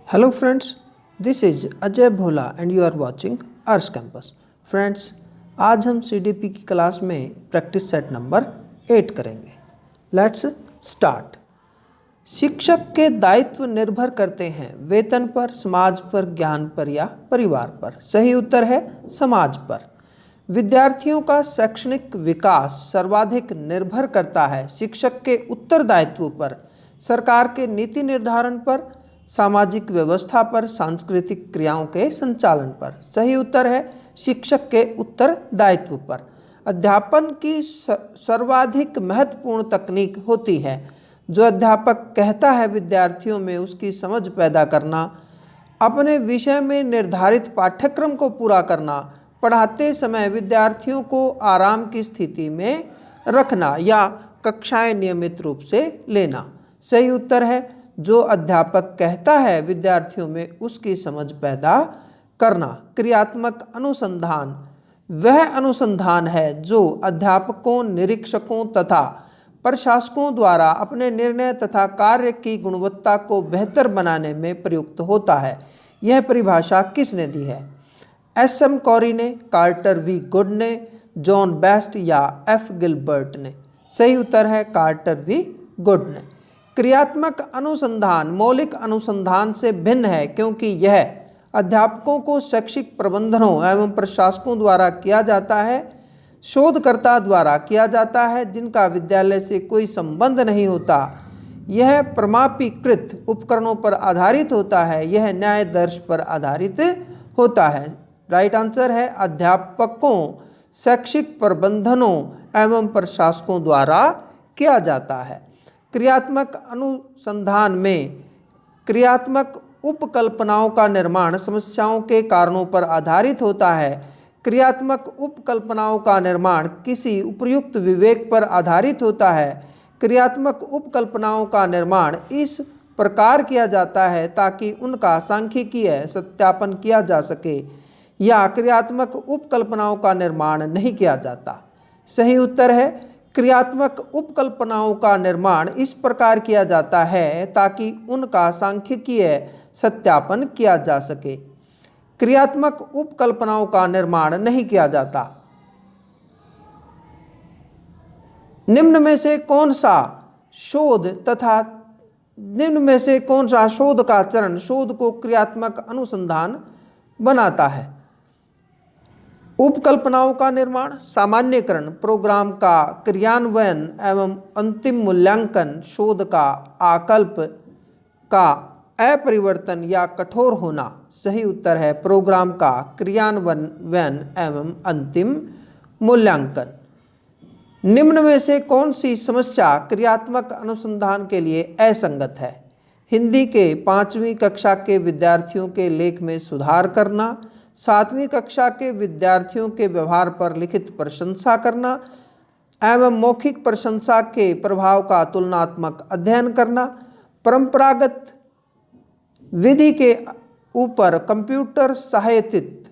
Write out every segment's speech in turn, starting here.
Hello friends, this is Ajay Bhola and you are watching ours campus. Friends, आज हम CDP की class में practice set number 8 करेंगे। Let's start. शिक्षक के दायित्व निर्भर करते हैं वेतन पर, समाज पर, ज्ञान पर या परिवार पर। सही उत्तर है समाज पर। विद्यार्थियों का शैक्षणिक विकास सर्वाधिक निर्भर करता है शिक्षक के उत्तरदायित्व पर, सरकार के नीति निर्धारण पर, सामाजिक व्यवस्था पर, सांस्कृतिक क्रियाओं के संचालन पर। सही उत्तर है शिक्षक के उत्तरदायित्व पर। अध्यापन की सर्वाधिक महत्वपूर्ण तकनीक होती है। जो अध्यापक कहता है विद्यार्थियों में उसकी समझ पैदा करना, अपने विषय में निर्धारित पाठ्यक्रम को पूरा करना, पढ़ाते समय विद्यार्थियों को आराम की स्थिति में रखना या कक्षाएं नियमित रूप से लेना। सही उत्तर है जो अध्यापक कहता है विद्यार्थियों में उसकी समझ पैदा करना। क्रियात्मक अनुसंधान वह अनुसंधान है जो अध्यापकों, निरीक्षकों तथा प्रशासकों द्वारा अपने निर्णय तथा कार्य की गुणवत्ता को बेहतर बनाने में प्रयुक्त होता है। यह परिभाषा किसने दी है? एस.एम. कॉरी ने, कार्टर वी गुड ने, जॉन बेस्ट या एफ. गिलबर्ट ने? सही उत्तर है कार्टर वी गुड ने। क्रियात्मक अनुसंधान मौलिक अनुसंधान से भिन्न है क्योंकि यह अध्यापकों को शैक्षिक प्रबंधनों एवं प्रशासकों द्वारा किया जाता है, शोधकर्ता द्वारा किया जाता है जिनका विद्यालय से कोई संबंध नहीं होता। यह प्रमाणीकृत उपकरणों पर आधारित होता है, यह न्याय दर्श पर आधारित होता है। राइट आंसर है अध्यापकों, शैक्षिक प्रबंधनों एवं प्रशासकों द्वारा किया जाता है। क्रियात्मक अनुसंधान में क्रियात्मक उपकल्पनाओं का निर्माण समस्याओं के कारणों पर आधारित होता है। क्रियात्मक उपकल्पनाओं का निर्माण किसी उपयुक्त विवेक पर आधारित होता है। क्रियात्मक उपकल्पनाओं का निर्माण इस प्रकार किया जाता है ताकि उनका सांख्यिकीय सत्यापन किया जा सके, या क्रियात्मक उपकल्पनाओं का निर्माण नहीं किया जाता। सही उत्तर है क्रियात्मक उपकल्पनाओं का निर्माण इस प्रकार किया जाता है ताकि उनका सांख्यिकीय सत्यापन किया जा सके। क्रियात्मक उपकल्पनाओं का निर्माण नहीं किया जाता। निम्न में से कौन सा शोध का चरण शोध को क्रियात्मक अनुसंधान बनाता है? उपकल्पनाओं का निर्माण, सामान्यकरण, प्रोग्राम का क्रियान्वयन एवं अंतिम मूल्यांकन, शोध का आकल्प का अपरिवर्तन या कठोर होना। सही उत्तर है प्रोग्राम का क्रियान्वयन एवं अंतिम मूल्यांकन। निम्न में से कौन सी समस्या क्रियात्मक अनुसंधान के लिए असंगत है? हिंदी के 5वीं कक्षा के विद्यार्थियों के लेख में सुधार करना, 7वीं कक्षा के विद्यार्थियों के व्यवहार पर लिखित प्रशंसा करना एवं मौखिक प्रशंसा के प्रभाव का तुलनात्मक अध्ययन करना, परंपरागत विधि के ऊपर कंप्यूटर सहायतित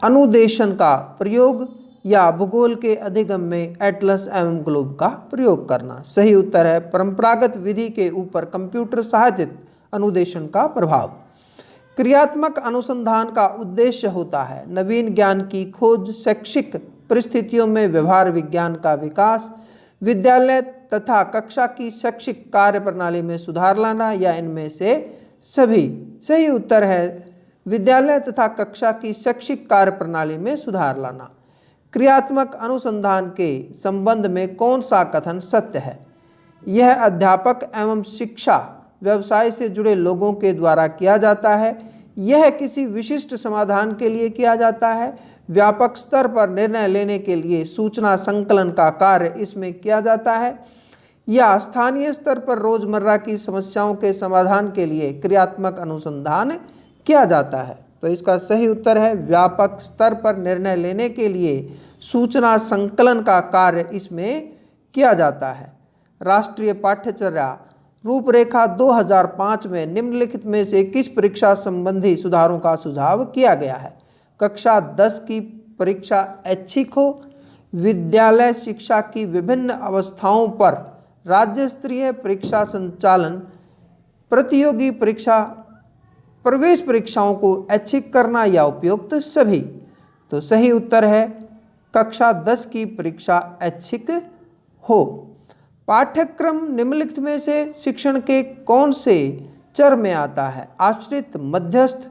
अनुदेशन का प्रयोग, या भूगोल के अधिगम में एटलस एवं ग्लोब का प्रयोग करना। सही उत्तर है परंपरागत विधि के ऊपर कंप्यूटर सहायतित अनुदेशन का प्रभाव। क्रियात्मक अनुसंधान का उद्देश्य होता है नवीन ज्ञान की खोज, शैक्षिक परिस्थितियों में व्यवहार विज्ञान का विकास, विद्यालय तथा कक्षा की शैक्षिक कार्य प्रणाली में सुधार लाना, या इनमें से सभी। सही उत्तर है विद्यालय तथा कक्षा की शैक्षिक कार्य प्रणाली में सुधार लाना। क्रियात्मक अनुसंधान के संबंध में कौन सा कथन सत्य है? यह अध्यापक एवं शिक्षा व्यवसाय से जुड़े लोगों के द्वारा किया जाता है। यह किसी विशिष्ट समाधान के लिए किया जाता है। व्यापक स्तर पर निर्णय लेने के लिए सूचना संकलन का कार्य इसमें किया जाता है, या स्थानीय स्तर पर रोजमर्रा की समस्याओं के समाधान के लिए क्रियात्मक अनुसंधान किया जाता है। तो इसका सही उत्तर है व्यापक स्तर पर निर्णय लेने के लिए सूचना संकलन का कार्य इसमें किया जाता है। राष्ट्रीय पाठ्यचर्या रूपरेखा 2005 में निम्नलिखित में से किस परीक्षा संबंधी सुधारों का सुझाव किया गया है? कक्षा 10 की परीक्षा ऐच्छिक हो, विद्यालय शिक्षा की विभिन्न अवस्थाओं पर राज्य स्तरीय परीक्षा संचालन प्रतियोगी परीक्षा प्रवेश परीक्षाओं को ऐच्छिक करना या उपयुक्त सभी। तो सही उत्तर है कक्षा 10 की परीक्षा ऐच्छिक हो। पाठ्यक्रम निम्नलिखित में से शिक्षण के कौन से चर में आता है? आश्रित, मध्यस्थ,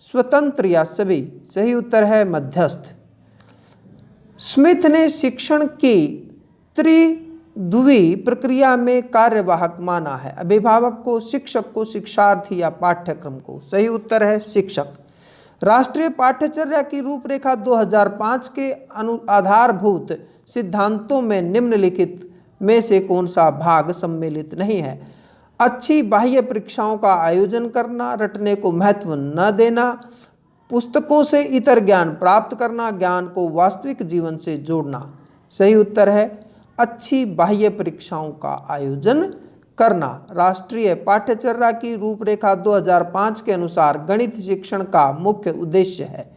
स्वतंत्र या सभी? सही उत्तर है मध्यस्थ। स्मिथ ने शिक्षण की त्रिध्रुवी प्रक्रिया में कार्यवाहक माना है। अभिभावक को, शिक्षक को, शिक्षार्थी या पाठ्यक्रम को? सही उत्तर है शिक्षक। राष्ट्रीय पाठ्यचर्या की रूपरेखा 2005 के आधारभूत सिद्धांतों में निम्नलिखित में से कौन सा भाग सम्मिलित नहीं है? अच्छी बाह्य परीक्षाओं का आयोजन करना, रटने को महत्व न देना, पुस्तकों से इतर ज्ञान प्राप्त करना, ज्ञान को वास्तविक जीवन से जोड़ना। सही उत्तर है अच्छी बाह्य परीक्षाओं का आयोजन करना। राष्ट्रीय पाठ्यचर्या की रूपरेखा 2005 के अनुसार गणित शिक्षण का मुख्य उद्देश्य है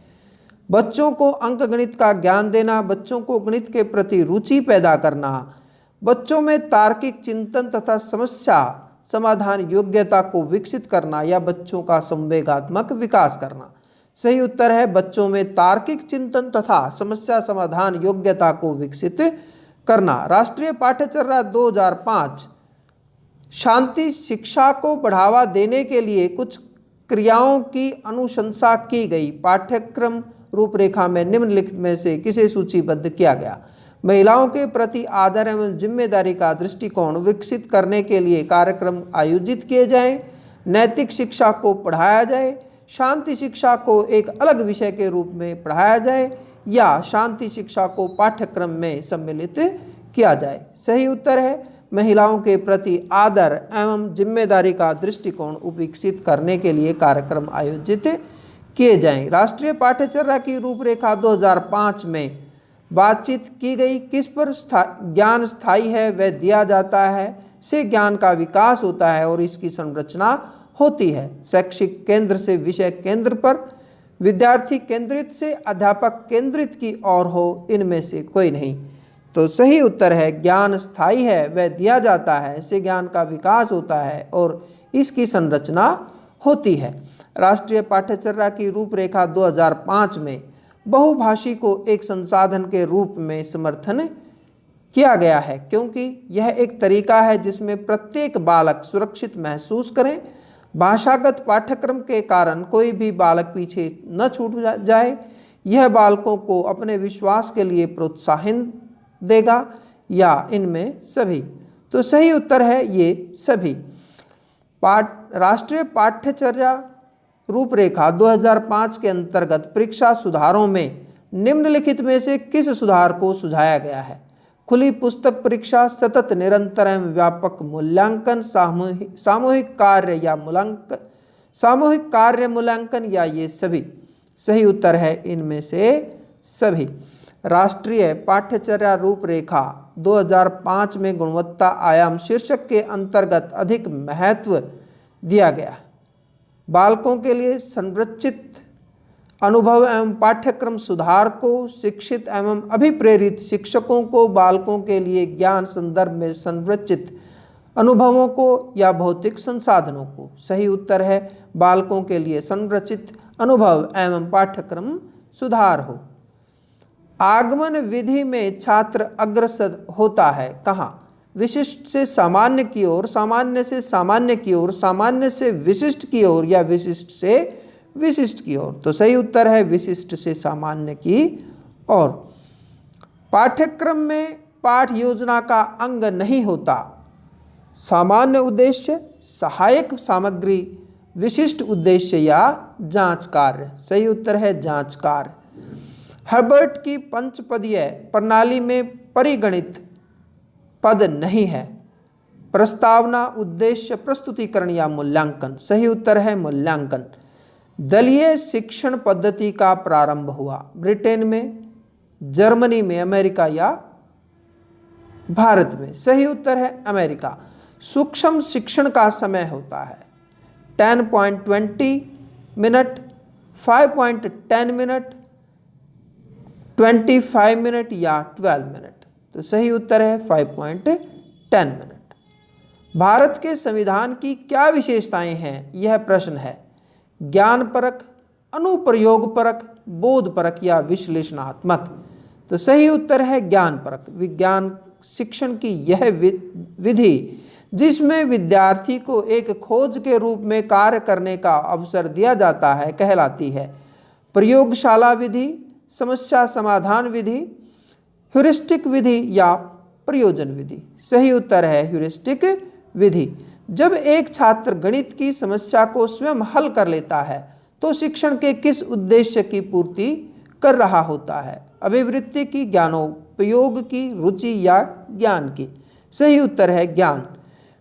बच्चों को अंकगणित का ज्ञान देना, बच्चों को गणित के प्रति रुचि पैदा करना, बच्चों में तार्किक चिंतन तथा समस्या समाधान योग्यता को विकसित करना या बच्चों का संवेगात्मक विकास करना। सही उत्तर है बच्चों में तार्किक चिंतन तथा समस्या समाधान योग्यता को विकसित करना। राष्ट्रीय पाठ्यचर्या 2005 शांति शिक्षा को बढ़ावा देने के लिए कुछ क्रियाओं की अनुशंसा की गई। पाठ्यक्रम रूपरेखा में निम्नलिखित में से किसे सूचीबद्ध किया गया? महिलाओं के प्रति आदर एवं जिम्मेदारी का दृष्टिकोण विकसित करने के लिए कार्यक्रम आयोजित किए जाएं, नैतिक शिक्षा को पढ़ाया जाए, शांति शिक्षा को एक अलग विषय के रूप में पढ़ाया जाए या शांति शिक्षा को पाठ्यक्रम में सम्मिलित किया जाए। सही उत्तर है महिलाओं के प्रति आदर एवं जिम्मेदारी का दृष्टिकोण विकसित करने के लिए कार्यक्रम आयोजित किए जाएं। राष्ट्रीय पाठ्यचर्या की रूपरेखा 2005 में बातचीत की गई किस पर ज्ञान स्थायी है वह दिया जाता है, से ज्ञान का विकास होता है और इसकी संरचना होती है। शैक्षिक केंद्र से विषय केंद्र पर, विद्यार्थी केंद्रित से अध्यापक केंद्रित की ओर हो, इनमें से कोई नहीं। तो सही उत्तर है ज्ञान स्थायी है वह दिया जाता है, से ज्ञान का विकास होता है और इसकी संरचना होती है। राष्ट्रीय पाठ्यचर्या की रूपरेखा 2005 में बहुभाषी को एक संसाधन के रूप में समर्थन किया गया है क्योंकि यह एक तरीका है जिसमें प्रत्येक बालक सुरक्षित महसूस करें। भाषागत पाठ्यक्रम के कारण कोई भी बालक पीछे न छूट जाए। यह बालकों को अपने विश्वास के लिए प्रोत्साहन देगा या इनमें सभी? तो सही उत्तर है ये सभी। राष्ट्रीय पाठ्यचर्या रूपरेखा 2005 के अंतर्गत परीक्षा सुधारों में निम्नलिखित में से किस सुधार को सुझाया गया है? खुली पुस्तक परीक्षा, सतत निरंतर एवं व्यापक मूल्यांकन, सामूहिक कार्य मूल्यांकन या ये सभी? सही उत्तर है इनमें से सभी। राष्ट्रीय पाठ्यचर्या रूपरेखा 2005 में गुणवत्ता आयाम शीर्षक के अंतर्गत अधिक महत्व दिया गया। बालकों के लिए संरचित अनुभव एवं पाठ्यक्रम सुधार को, शिक्षित एवं अभिप्रेरित शिक्षकों को बालकों के लिए ज्ञान संदर्भ में संरचित अनुभवों को या भौतिक संसाधनों को? सही उत्तर है बालकों के लिए संरचित अनुभव एवं पाठ्यक्रम सुधार हो। आगमन विधि में छात्र अग्रसर होता है कहाँ? विशिष्ट से सामान्य की ओर, सामान्य से सामान्य की ओर, सामान्य से विशिष्ट की ओर या विशिष्ट से विशिष्ट की ओर? तो सही उत्तर है विशिष्ट से सामान्य की ओर। पाठ्यक्रम में पाठ योजना का अंग नहीं होता। सामान्य उद्देश्य, सहायक सामग्री, विशिष्ट उद्देश्य या जांच कार्य? सही उत्तर है जांच कार्य। हर्बर्ट की पंचपदीय प्रणाली में परिगणित पद नहीं है। प्रस्तावना, उद्देश्य, प्रस्तुतिकरण या मूल्यांकन? सही उत्तर है मूल्यांकन। दलीय शिक्षण पद्धति का प्रारंभ हुआ ब्रिटेन में, जर्मनी में, अमेरिका या भारत में? सही उत्तर है अमेरिका। सूक्ष्म शिक्षण का समय होता है 10.20 मिनट, 5.10 मिनट, 25 मिनट या 12 मिनट? तो सही उत्तर है 5.10 मिनट। भारत के संविधान की क्या विशेषताएं हैं, यह प्रश्न है। ज्ञानपरक, अनुप्रयोगपरक, बोधपरक या विश्लेषणात्मक। तो सही उत्तर है ज्ञानपरक। विज्ञान शिक्षण की यह विधि जिसमें विद्यार्थी को एक खोज के रूप में कार्य करने का अवसर दिया जाता है कहलाती है प्रयोगशाला विधि, समस्या समाधान विधि, ह्यूरिस्टिक विधि या प्रयोजन विधि। सही उत्तर है ह्यूरिस्टिक विधि। जब एक छात्र गणित की समस्या को स्वयं हल कर लेता है तो शिक्षण के किस उद्देश्य की पूर्ति कर रहा होता है? अभिवृत्ति की, ज्ञानोपयोग की, रुचि या ज्ञान की? सही उत्तर है ज्ञान।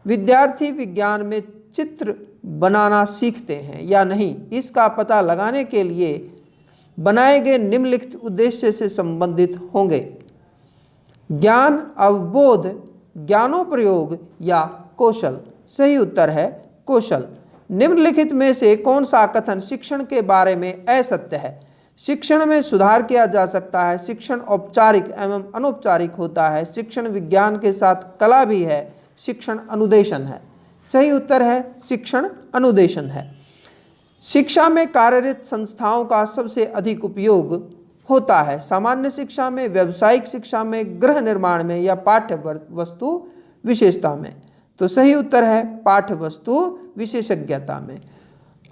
विद्यार्थी विज्ञान में चित्र बनाना सीखते हैं या नहीं, इसका पता लगाने के लिए बनाए गए निम्नलिखित उद्देश्य से संबंधित होंगे। ज्ञान, अवबोध, ज्ञानोप्रयोग या कौशल? सही उत्तर है कौशल। निम्नलिखित में से कौन सा कथन शिक्षण के बारे में असत्य है? शिक्षण में सुधार किया जा सकता है, शिक्षण औपचारिक एवं अनौपचारिक होता है, शिक्षण विज्ञान के साथ कला भी है, शिक्षण अनुदेशन है। सही उत्तर है शिक्षण अनुदेशन है। शिक्षा में कार्यरत संस्थाओं का सबसे अधिक उपयोग होता है सामान्य शिक्षा में, व्यावसायिक शिक्षा में, गृह निर्माण में या पाठ्य वस्तु विशेषता में? तो सही उत्तर है पाठ्य वस्तु विशेषज्ञता में।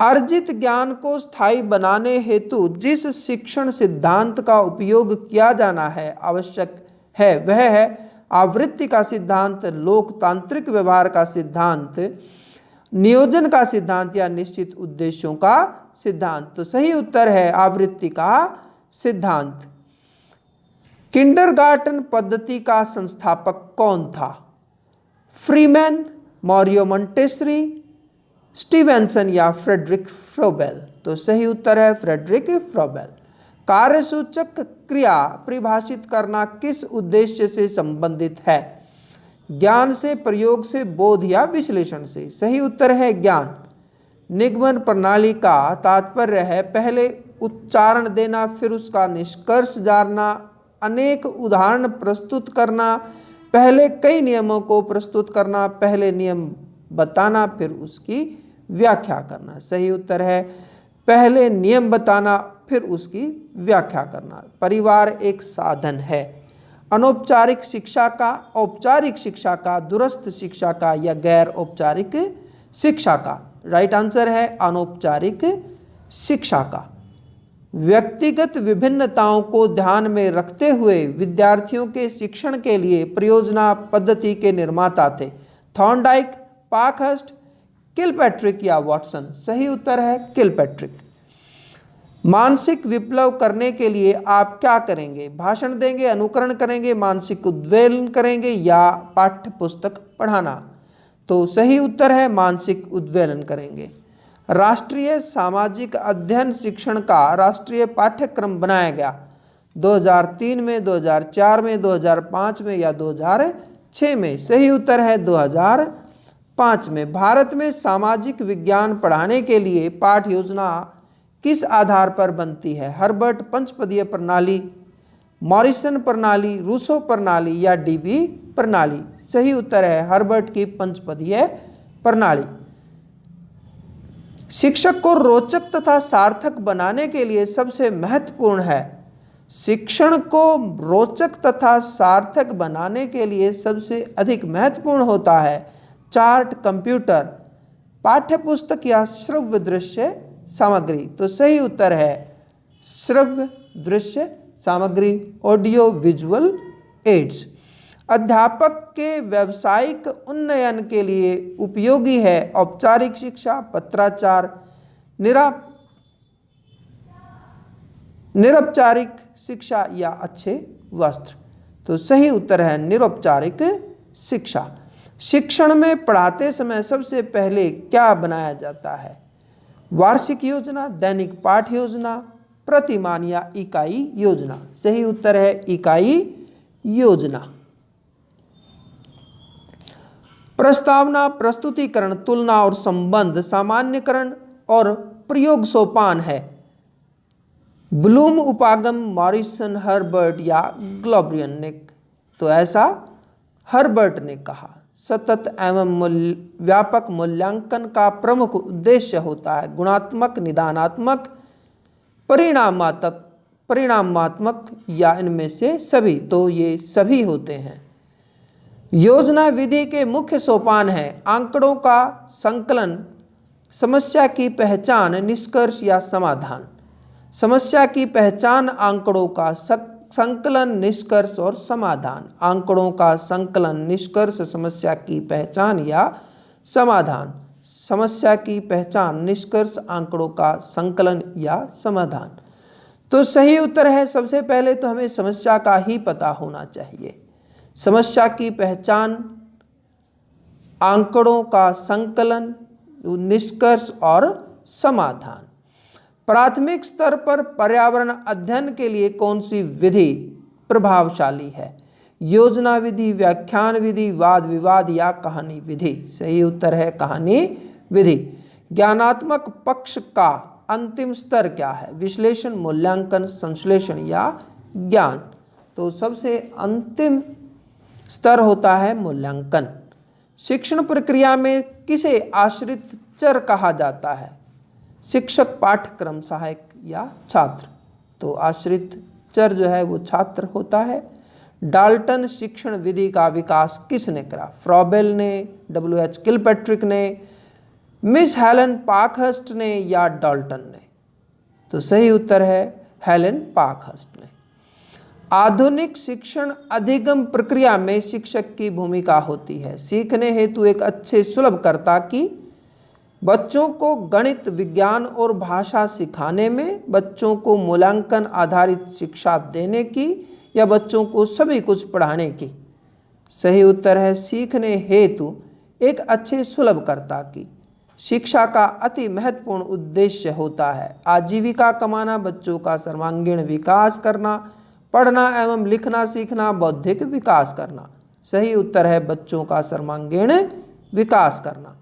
अर्जित ज्ञान को स्थायी बनाने हेतु जिस शिक्षण सिद्धांत का उपयोग किया जाना है आवश्यक है वह है आवृत्ति का सिद्धांत, लोकतांत्रिक व्यवहार का सिद्धांत, नियोजन का सिद्धांत या निश्चित उद्देश्यों का सिद्धांत? तो सही उत्तर है आवृत्ति का सिद्धांत। किंडरगार्टन पद्धति का संस्थापक कौन था? फ्रीमैन, मारियो मोंटेसरी, स्टीवेंसन या फ्रेडरिक फ्रोबेल? तो सही उत्तर है फ्रेडरिक फ्रोबेल। कार्यसूचक क्रिया परिभाषित करना किस उद्देश्य से संबंधित है? ज्ञान से, प्रयोग से, बोध या विश्लेषण से? सही उत्तर है ज्ञान। निगमन प्रणाली का तात्पर्य है पहले उच्चारण देना, फिर उसका निष्कर्ष जानना, अनेक उदाहरण प्रस्तुत करना, पहले कई नियमों को प्रस्तुत करना, पहले नियम बताना, फिर उसकी व्याख्या करना। सही उत्तर है पहले नियम बताना, फिर उसकी व्याख्या करना। परिवार एक साधन है। अनौपचारिक शिक्षा का, औपचारिक शिक्षा का, दूरस्थ शिक्षा का या गैर औपचारिक शिक्षा का? राइट आंसर है अनौपचारिक शिक्षा का। व्यक्तिगत विभिन्नताओं को ध्यान में रखते हुए विद्यार्थियों के शिक्षण के लिए परियोजना पद्धति के निर्माता थे थॉर्नडाइक, पाकहर्स्ट, किलपैट्रिक या वॉटसन? सही उत्तर है किलपैट्रिक। मानसिक विप्लव करने के लिए आप क्या करेंगे? भाषण देंगे, अनुकरण करेंगे, मानसिक उद्वेलन करेंगे या पाठ्य पुस्तक पढ़ाना? तो सही उत्तर है मानसिक उद्वेलन करेंगे। राष्ट्रीय सामाजिक अध्ययन शिक्षण का राष्ट्रीय पाठ्यक्रम बनाया गया 2003 में, 2004 में, 2005 में या 2006 में? सही उत्तर है 2005 में। भारत में सामाजिक विज्ञान पढ़ाने के लिए पाठ्य योजना किस आधार पर बनती है? हर्बर्ट पंचपदीय प्रणाली, मॉरिसन प्रणाली, रूसो प्रणाली या डीवी प्रणाली? सही उत्तर है हर्बर्ट की पंचपदीय प्रणाली। शिक्षक को रोचक तथा सार्थक बनाने के लिए सबसे महत्वपूर्ण है। शिक्षण को रोचक तथा सार्थक बनाने के लिए सबसे अधिक महत्वपूर्ण होता है चार्ट, कंप्यूटर, पाठ्यपुस्तक या श्रव्य दृश्य सामग्री? तो सही उत्तर है श्रव्य दृश्य सामग्री, ऑडियो विजुअल एड्स। अध्यापक के व्यावसायिक उन्नयन के लिए उपयोगी है औपचारिक शिक्षा, पत्राचार, निरौपचारिक शिक्षा या अच्छे वस्त्र? तो सही उत्तर है निरौपचारिक शिक्षा। शिक्षण में पढ़ाते समय सबसे पहले क्या बनाया जाता है? वार्षिक योजना, दैनिक पाठ योजना, प्रतिमान या इकाई योजना? सही उत्तर है इकाई योजना। प्रस्तावना, प्रस्तुतिकरण, तुलना और संबंध, सामान्यकरण और प्रयोग सोपान है। ब्लूम, उपागम, मॉरिसन, हर्बर्ट या ग्लोब्रियन ने? तो ऐसा हर्बर्ट ने कहा। सतत एवं व्यापक मूल्यांकन का प्रमुख उद्देश्य होता है। गुणात्मक, निदानात्मक, परिणामात्मक या इनमें से सभी, तो ये सभी होते हैं। योजना विधि के मुख्य सोपान है आंकड़ों का संकलन, समस्या की पहचान, निष्कर्ष या समाधान। समस्या की पहचान, आंकड़ों का संकलन, निष्कर्ष और समाधान। आंकड़ों का संकलन, निष्कर्ष, समस्या की पहचान या समाधान। समस्या की पहचान, निष्कर्ष, आंकड़ों का संकलन या समाधान। तो सही उत्तर है, सबसे पहले तो हमें समस्या का ही पता होना चाहिए। समस्या की पहचान, आंकड़ों का संकलन, निष्कर्ष और समाधान। प्राथमिक स्तर पर पर्यावरण अध्ययन के लिए कौन सी विधि प्रभावशाली है? योजना विधि, व्याख्यान विधि, वाद विवाद या कहानी विधि। सही उत्तर है कहानी विधि। ज्ञानात्मक पक्ष का अंतिम स्तर क्या है? विश्लेषण, मूल्यांकन, संश्लेषण या ज्ञान। तो सबसे अंतिम स्तर होता है मूल्यांकन। शिक्षण प्रक्रिया में किसे आश्रित चर कहा जाता है? शिक्षक, पाठ्यक्रम सहायक या छात्र। तो आश्रित चर जो है वो छात्र होता है। डाल्टन शिक्षण विधि का विकास किसने करा? फ्रॉबेल ने, W.H. किलपैट्रिक ने, मिस हेलन पार्कहर्स्ट ने या डाल्टन ने? तो सही उत्तर है हेलन पार्कहर्स्ट ने। आधुनिक शिक्षण अधिगम प्रक्रिया में शिक्षक की भूमिका होती है सीखने हेतु एक अच्छे सुलभकर्ता की, बच्चों को गणित, विज्ञान और भाषा सिखाने में, बच्चों को मूल्यांकन आधारित शिक्षा देने की या बच्चों को सभी कुछ पढ़ाने की। सही उत्तर है सीखने हेतु एक अच्छे सुलभकर्ता की। शिक्षा का अति महत्वपूर्ण उद्देश्य होता है आजीविका कमाना, बच्चों का सर्वांगीण विकास करना, पढ़ना एवं लिखना सीखना, बौद्धिक विकास करना। सही उत्तर है बच्चों का सर्वांगीण विकास करना।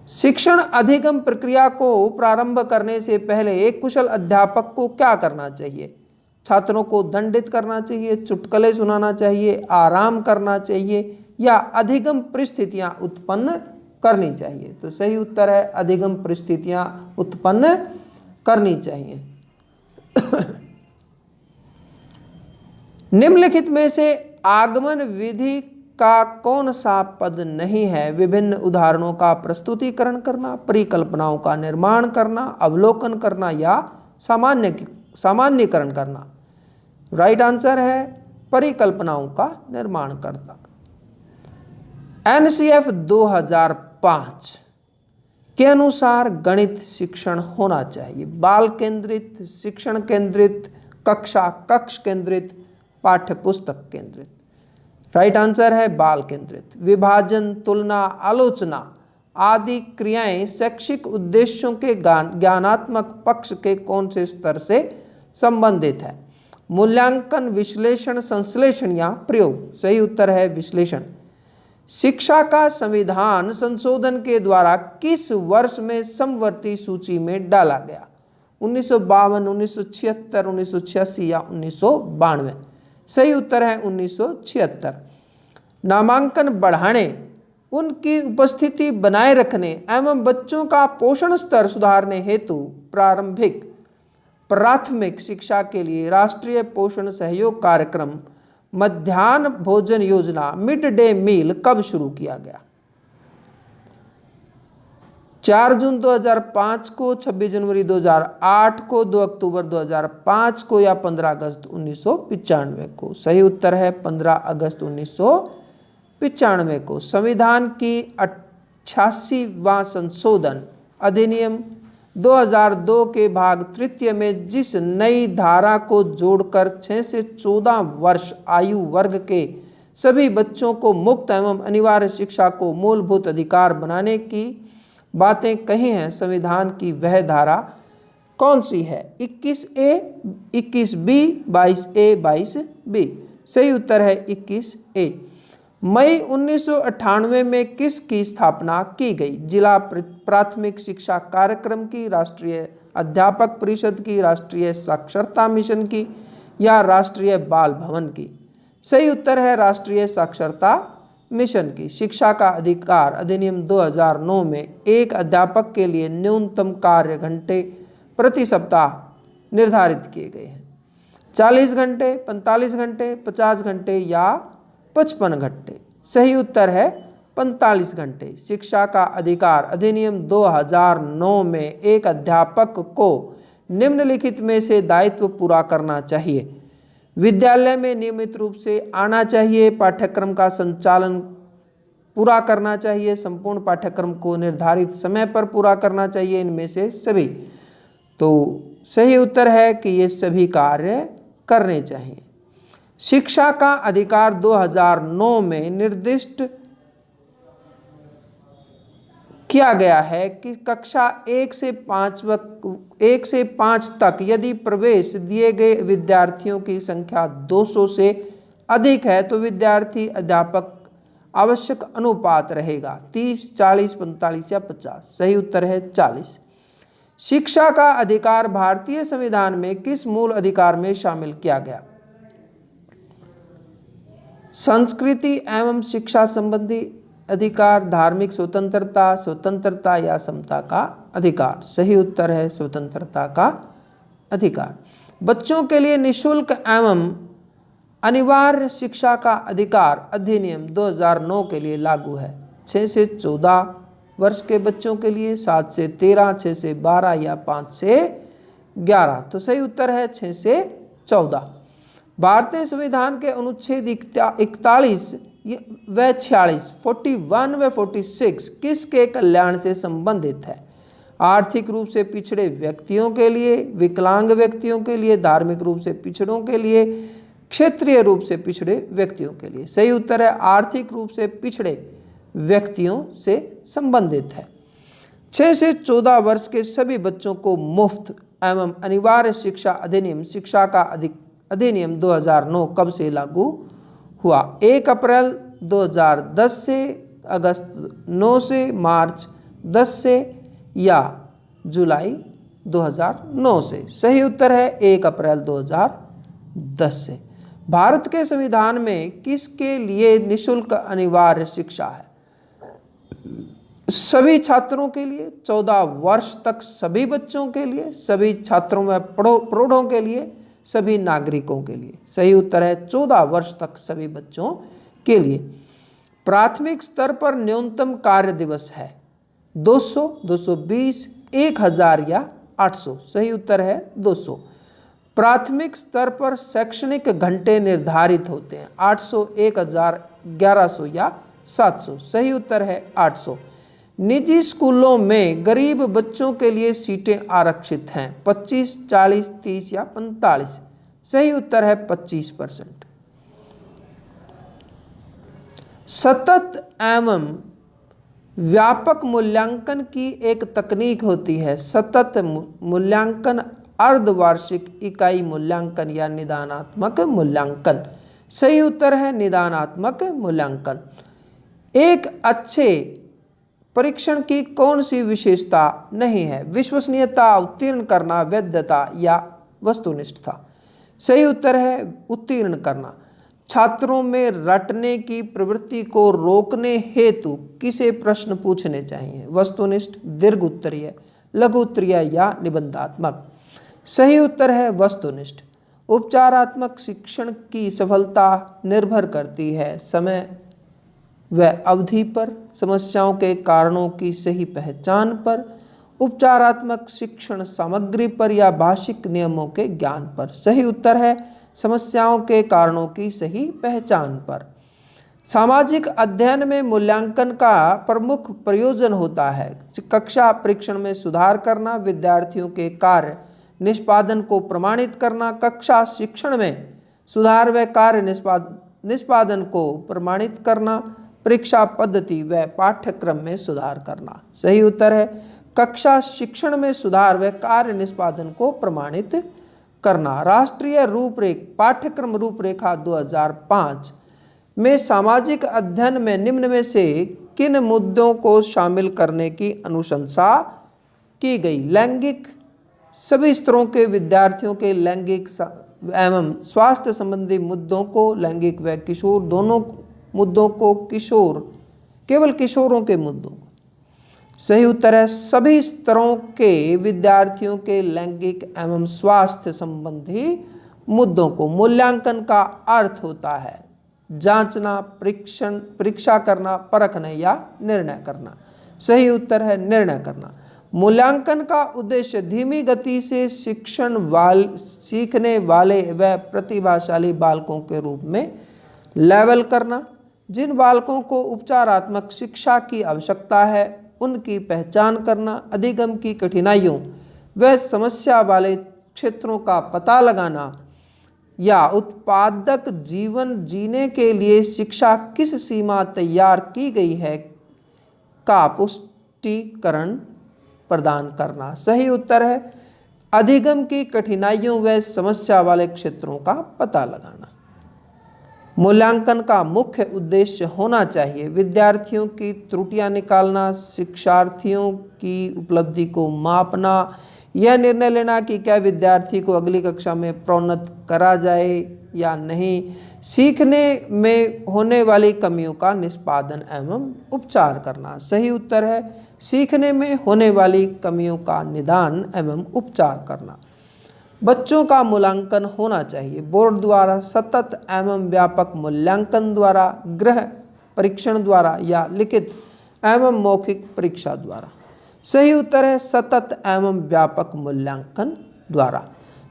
शिक्षण अधिगम प्रक्रिया को प्रारंभ करने से पहले एक कुशल अध्यापक को क्या करना चाहिए? छात्रों को दंडित करना चाहिए, चुटकुले सुनाना चाहिए, आराम करना चाहिए या अधिगम परिस्थितियां उत्पन्न करनी चाहिए? तो सही उत्तर है अधिगम परिस्थितियां उत्पन्न करनी चाहिए। निम्नलिखित में से आगमन विधि का कौन सा पद नहीं है? विभिन्न उदाहरणों का प्रस्तुतिकरण करना, परिकल्पनाओं का निर्माण करना, अवलोकन करना या सामान्यीकरण करना। राइट आंसर है परिकल्पनाओं का निर्माण करना। NCF 2005 के अनुसार गणित शिक्षण होना चाहिए बाल केंद्रित, शिक्षण केंद्रित, कक्ष केंद्रित, पाठ्य पुस्तक केंद्रित। राइट आंसर है बाल केंद्रित। विभाजन, तुलना, आलोचना आदि क्रियाएं शैक्षिक उद्देश्यों के ज्ञानात्मक पक्ष के कौन से स्तर से संबंधित है? मूल्यांकन, विश्लेषण, संश्लेषण या प्रयोग। सही उत्तर है विश्लेषण। शिक्षा का संविधान संशोधन के द्वारा किस वर्ष में समवर्ती सूची में डाला गया? 1952, 1976, 1986 या 1992? सही उत्तर है 1976। नामांकन बढ़ाने, उनकी उपस्थिति बनाए रखने एवं बच्चों का पोषण स्तर सुधारने हेतु प्राथमिक शिक्षा के लिए राष्ट्रीय पोषण सहयोग कार्यक्रम मध्याह्न भोजन योजना मिड डे मील कब शुरू किया गया? 4 जून 2005 को, 26 जनवरी 2008 को, 2 अक्टूबर 2005 को या 15 अगस्त 1995 को? सही उत्तर है 15 अगस्त 1995 को। संविधान की 88वां संशोधन अधिनियम 2002 के भाग 3 में जिस नई धारा को जोड़कर 6 से 14 वर्ष आयु वर्ग के सभी बच्चों को मुफ्त एवं अनिवार्य शिक्षा को मूलभूत अधिकार बनाने की बातें कही हैं, संविधान की वह धारा कौन सी है? 21A, 21B, 22A, 22B? सही उत्तर है 21A। मई 1998 में किसकी स्थापना की गई? जिला प्राथमिक शिक्षा कार्यक्रम की, राष्ट्रीय अध्यापक परिषद की, राष्ट्रीय साक्षरता मिशन की या राष्ट्रीय बाल भवन की? सही उत्तर है राष्ट्रीय साक्षरता मिशन की। शिक्षा का अधिकार अधिनियम 2009 में एक अध्यापक के लिए न्यूनतम कार्य घंटे प्रति सप्ताह निर्धारित किए गए हैं। 40 घंटे, 45 घंटे, 50 घंटे या 55 घंटे। सही उत्तर है 45 घंटे। शिक्षा का अधिकार अधिनियम 2009 में एक अध्यापक को निम्नलिखित में से दायित्व पूरा करना चाहिए। विद्यालय में नियमित रूप से आना चाहिए, पाठ्यक्रम का संचालन पूरा करना चाहिए, संपूर्ण पाठ्यक्रम को निर्धारित समय पर पूरा करना चाहिए, इनमें से सभी। तो सही उत्तर है कि ये सभी कार्य करने चाहिए। शिक्षा का अधिकार 2009 में निर्दिष्ट किया गया है कि कक्षा 1 से 5 तक यदि प्रवेश दिए गए विद्यार्थियों की संख्या 200 से अधिक है तो विद्यार्थी अध्यापक आवश्यक अनुपात रहेगा 30, 40, 45 या 50। सही उत्तर है 40। शिक्षा का अधिकार भारतीय संविधान में किस मूल अधिकार में शामिल किया गया? संस्कृति एवं शिक्षा संबंधी अधिकार, धार्मिक स्वतंत्रता, स्वतंत्रता या समता का अधिकार। सही उत्तर है स्वतंत्रता का अधिकार। बच्चों के लिए निःशुल्क एवं अनिवार्य शिक्षा का अधिकार अधिनियम 2009 के लिए लागू है। 6 से 14 वर्ष के बच्चों के लिए, 7 से 13, 6 से 12 या 5 से 11। तो सही उत्तर है 6 से 14। भारतीय संविधान के अनुच्छेद 41 व 46, 41 व 46 किसके कल्याण से संबंधित है? आर्थिक रूप से पिछड़े व्यक्तियों के लिए, विकलांग व्यक्तियों के लिए, धार्मिक रूप से पिछड़ों के लिए, क्षेत्रीय रूप से पिछड़े व्यक्तियों के लिए। सही उत्तर है आर्थिक रूप से पिछड़े व्यक्तियों से संबंधित है। 6 से 14 वर्ष के सभी बच्चों को मुफ्त एवं अनिवार्य शिक्षा अधिनियम शिक्षा का अधिनियम 2009 कब से लागू हुआ? 1 अप्रैल 2010 से, अगस्त 9 से, मार्च 10 से या जुलाई 2009 से। सही उत्तर है 1 अप्रैल 2010 से। भारत के संविधान में किसके लिए निःशुल्क अनिवार्य शिक्षा है? सभी छात्रों के लिए, 14 वर्ष तक सभी बच्चों के लिए, सभी छात्रों व प्रौढ़ों के लिए, सभी नागरिकों के लिए। सही उत्तर है 14 वर्ष तक सभी बच्चों के लिए। प्राथमिक स्तर पर न्यूनतम कार्य दिवस है 200, 220, 1000 या 800। सही उत्तर है 200। प्राथमिक स्तर पर शैक्षणिक घंटे निर्धारित होते हैं 800, 1000, 1100 या 700। सही उत्तर है 800। निजी स्कूलों में गरीब बच्चों के लिए सीटें आरक्षित हैं 25, 40, 30 या 45। सही उत्तर है 25%। सतत एवं व्यापक मूल्यांकन की एक तकनीक होती है सतत मूल्यांकन, अर्धवार्षिक इकाई मूल्यांकन या निदानात्मक मूल्यांकन। सही उत्तर है निदानात्मक मूल्यांकन। एक अच्छे परीक्षण की कौन सी विशेषता नहीं है? विश्वसनीयता, उत्तीर्ण करना, वैधता या वस्तुनिष्ठता। सही उत्तर है उत्तीर्ण करना। छात्रों में रटने की प्रवृत्ति को रोकने हेतु किसे प्रश्न पूछने चाहिए? वस्तुनिष्ठ, दीर्घ उत्तरीय, लघु उत्तरीय या निबंधात्मक। सही उत्तर है वस्तुनिष्ठ। उपचारात्मक शिक्षण की सफलता निर्भर करती है समय व अवधि पर, समस्याओं के कारणों की सही पहचान पर, उपचारात्मक शिक्षण सामग्री पर या भाषिक नियमों के ज्ञान पर। सही उत्तर है समस्याओं के कारणों की सही पहचान पर। सामाजिक अध्ययन में मूल्यांकन का प्रमुख प्रयोजन होता है कक्षा परीक्षण में सुधार करना, विद्यार्थियों के कार्य निष्पादन को प्रमाणित करना, कक्षा शिक्षण में सुधार व कार्य निष्पादन को प्रमाणित करना, परीक्षा पद्धति व पाठ्यक्रम में सुधार करना। सही उत्तर है कक्षा शिक्षण में सुधार व कार्य निष्पादन को प्रमाणित करना। राष्ट्रीय पाठ्यक्रम रूपरेखा 2005 में सामाजिक अध्ययन में निम्न में से किन मुद्दों को शामिल करने की अनुशंसा की गई? लैंगिक, सभी स्तरों के विद्यार्थियों के लैंगिक एवं स्वास्थ्य संबंधी मुद्दों को, लैंगिक व किशोर दोनों मुद्दों को केवल किशोरों के मुद्दों को। सही उत्तर है सभी स्तरों के विद्यार्थियों के लैंगिक एवं स्वास्थ्य संबंधी मुद्दों को। मूल्यांकन का अर्थ होता है जांचना, परीक्षा करना, परखना या निर्णय करना। सही उत्तर है निर्णय करना। मूल्यांकन का उद्देश्य धीमी गति से सीखने वाले व प्रतिभाशाली बालकों के रूप में लेवल करना। जिन बालकों को उपचारात्मक शिक्षा की आवश्यकता है उनकी पहचान करना, अधिगम की कठिनाइयों व समस्या वाले क्षेत्रों का पता लगाना या उत्पादक जीवन जीने के लिए शिक्षा किस सीमा तैयार की गई है का पुष्टिकरण प्रदान करना। सही उत्तर है अधिगम की कठिनाइयों व समस्या वाले क्षेत्रों का पता लगाना। मूल्यांकन का मुख्य उद्देश्य होना चाहिए विद्यार्थियों की त्रुटियां निकालना, शिक्षार्थियों की उपलब्धि को मापना, यह निर्णय लेना कि क्या विद्यार्थी को अगली कक्षा में प्रोन्नत करा जाए या नहीं, सीखने में होने वाली कमियों का निष्पादन एवं उपचार करना। सही उत्तर है सीखने में होने वाली कमियों का निदान एवं उपचार करना। बच्चों का मूल्यांकन होना चाहिए बोर्ड द्वारा सतत एवं व्यापक मूल्यांकन द्वारा, गृह परीक्षण द्वारा या लिखित एवं मौखिक परीक्षा द्वारा। सही उत्तर है सतत एवं व्यापक मूल्यांकन द्वारा।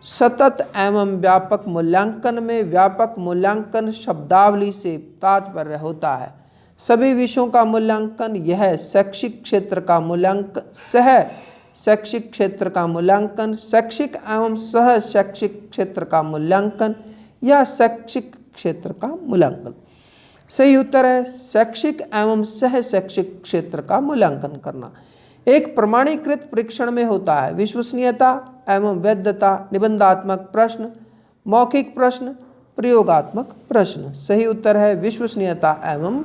सतत एवं व्यापक मूल्यांकन में व्यापक मूल्यांकन शब्दावली से तात्पर्य होता है सभी विषयों का मूल्यांकन, यह शैक्षिक क्षेत्र का मूल्यांकन, शैक्षिक क्षेत्र का मूल्यांकन, शैक्षिक एवं सह शैक्षिक क्षेत्र का मूल्यांकन या शैक्षिक क्षेत्र का मूल्यांकन। सही उत्तर है शैक्षिक एवं सह शैक्षिक क्षेत्र का मूल्यांकन करना। एक प्रमाणीकृत परीक्षण में होता है विश्वसनीयता एवं वैधता, निबंधात्मक प्रश्न, मौखिक प्रश्न, प्रयोगात्मक प्रश्न। सही उत्तर है विश्वसनीयता एवं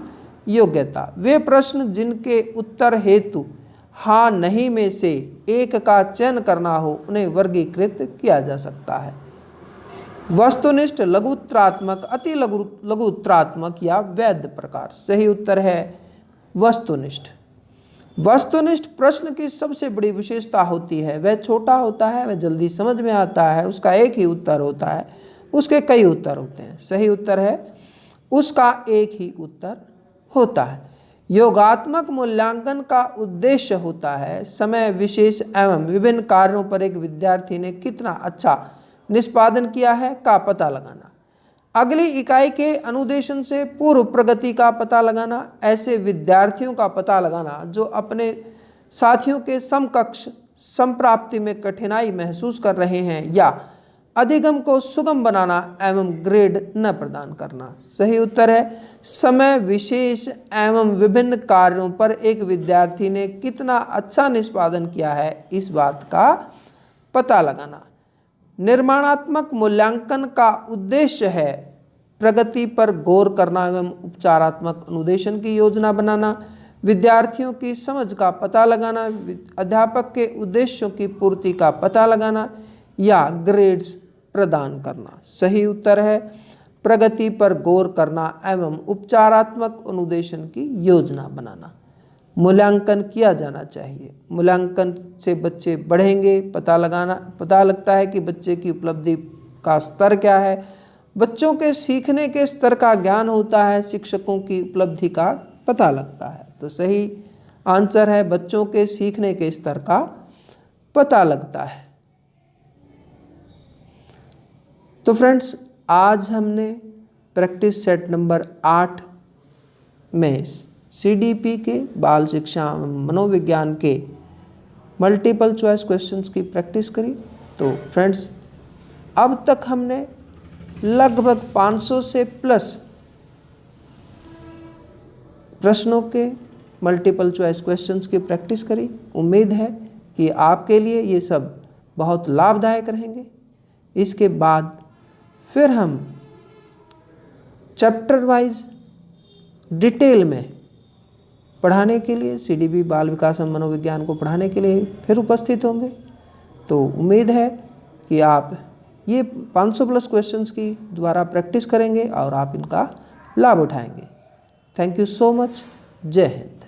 योग्यता। वे प्रश्न जिनके उत्तर हेतु हाँ नहीं में से एक का चयन करना हो उन्हें वर्गीकृत किया जा सकता है। वस्तुनिष्ठ, लघु उत्तरात्मक, अति लघु उत्तरात्मक या वैध प्रकार। सही उत्तर है वस्तुनिष्ठ। वस्तुनिष्ठ प्रश्न की सबसे बड़ी विशेषता होती है वह छोटा होता है, वह जल्दी समझ में आता है, उसका एक ही उत्तर होता है, उसके कई उत्तर होते हैं। सही उत्तर है उसका एक ही उत्तर होता है। योगात्मक मूल्यांकन का उद्देश्य होता है समय विशेष एवं विभिन्न कार्यों पर एक विद्यार्थी ने कितना अच्छा निष्पादन किया है का पता लगाना। अगली इकाई के अनुदेशन से पूर्व प्रगति का पता लगाना, ऐसे विद्यार्थियों का पता लगाना जो अपने साथियों के समकक्ष संप्राप्ति में कठिनाई महसूस कर रहे हैं या अधिगम को सुगम बनाना एवं ग्रेड न प्रदान करना। सही उत्तर है समय विशेष एवं विभिन्न कार्यों पर एक विद्यार्थी ने कितना अच्छा निष्पादन किया है इस बात का पता लगाना। निर्माणात्मक मूल्यांकन का उद्देश्य है प्रगति पर गौर करना एवं उपचारात्मक अनुदेशन की योजना बनाना, विद्यार्थियों की समझ का पता लगाना, अध्यापक के उद्देश्यों की पूर्ति का पता लगाना या ग्रेड्स प्रदान करना। सही उत्तर है प्रगति पर गौर करना एवं उपचारात्मक अनुदेशन की योजना बनाना। मूल्यांकन किया जाना चाहिए। मूल्यांकन से बच्चे बढ़ेंगे, पता लगता है कि बच्चे की उपलब्धि का स्तर क्या है। बच्चों के सीखने के स्तर का ज्ञान होता है, शिक्षकों की उपलब्धि का पता लगता है। तो सही आंसर है बच्चों के सीखने के स्तर का पता लगता है। तो फ्रेंड्स आज हमने प्रैक्टिस सेट नंबर 8 में CDP के बाल शिक्षा मनोविज्ञान के मल्टीपल चॉइस क्वेश्चंस की प्रैक्टिस करी। तो फ्रेंड्स अब तक हमने लगभग 500 से प्लस प्रश्नों के मल्टीपल चॉइस क्वेश्चंस की प्रैक्टिस करी। उम्मीद है कि आपके लिए ये सब बहुत लाभदायक रहेंगे। इसके बाद फिर हम चैप्टर वाइज डिटेल में पढ़ाने के लिए CDP बाल विकास एवं मनोविज्ञान को पढ़ाने के लिए फिर उपस्थित होंगे। तो उम्मीद है कि आप ये 500 प्लस क्वेश्चंस की द्वारा प्रैक्टिस करेंगे और आप इनका लाभ उठाएंगे। Thank you so much. जय हिंद।